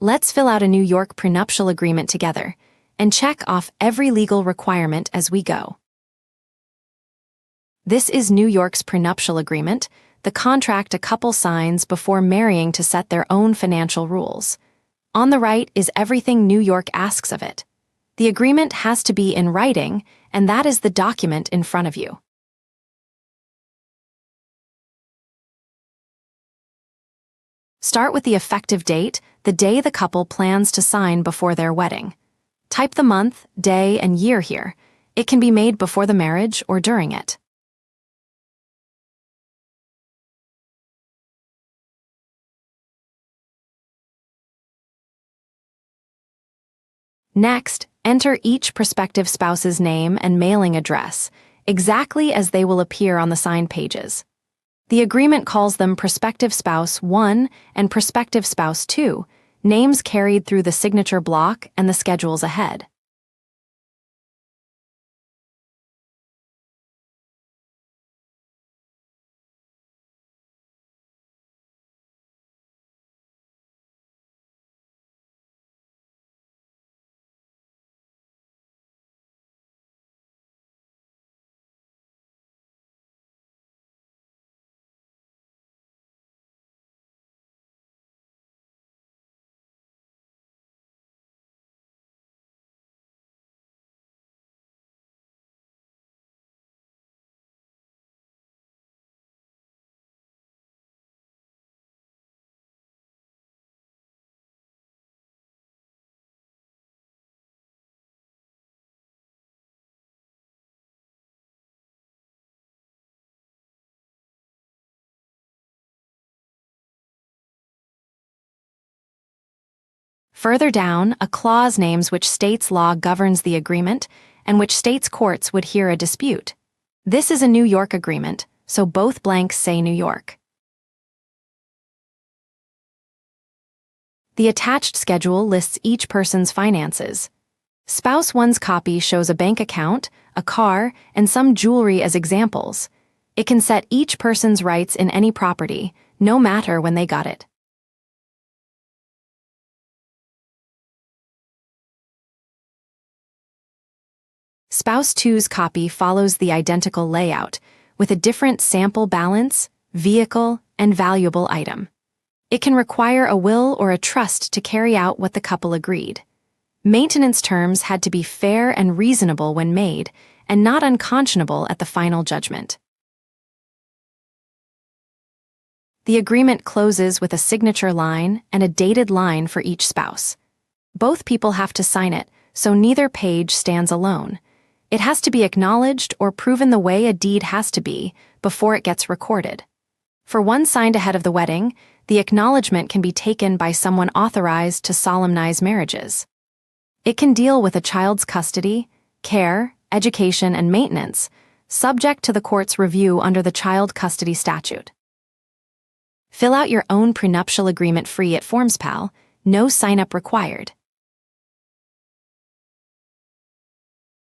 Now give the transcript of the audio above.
Let's fill out a New York prenuptial agreement together and check off every legal requirement as we go. This is New York's prenuptial agreement, the contract a couple signs before marrying to set their own financial rules. On the right is everything New York asks of it. The agreement has to be in writing, and that is the document in front of you. Start with the effective date, the day the couple plans to sign before their wedding. Type the month, day, and year here. It can be made before the marriage or during it. Next, enter each prospective spouse's name and mailing address, exactly as they will appear on the signed pages. The agreement calls them Prospective Spouse 1 and Prospective Spouse 2, names carried through the signature block and the schedules ahead. Further down, a clause names which state's law governs the agreement and which state's courts would hear a dispute. This is a New York agreement, so both blanks say New York. The attached schedule lists each person's finances. Spouse 1's copy shows a bank account, a car, and some jewelry as examples. It can set each person's rights in any property, no matter when they got it. Spouse 2's copy follows the identical layout, with a different sample balance, vehicle, and valuable item. It can require a will or a trust to carry out what the couple agreed. Maintenance terms had to be fair and reasonable when made, and not unconscionable at the final judgment. The agreement closes with a signature line and a dated line for each spouse. Both people have to sign it, so neither page stands alone. It has to be acknowledged or proven the way a deed has to be before it gets recorded. For one signed ahead of the wedding, the acknowledgement can be taken by someone authorized to solemnize marriages. It can deal with a child's custody, care, education, and maintenance, subject to the court's review under the child custody statute. Fill out your own prenuptial agreement free at FormsPal, no sign-up required.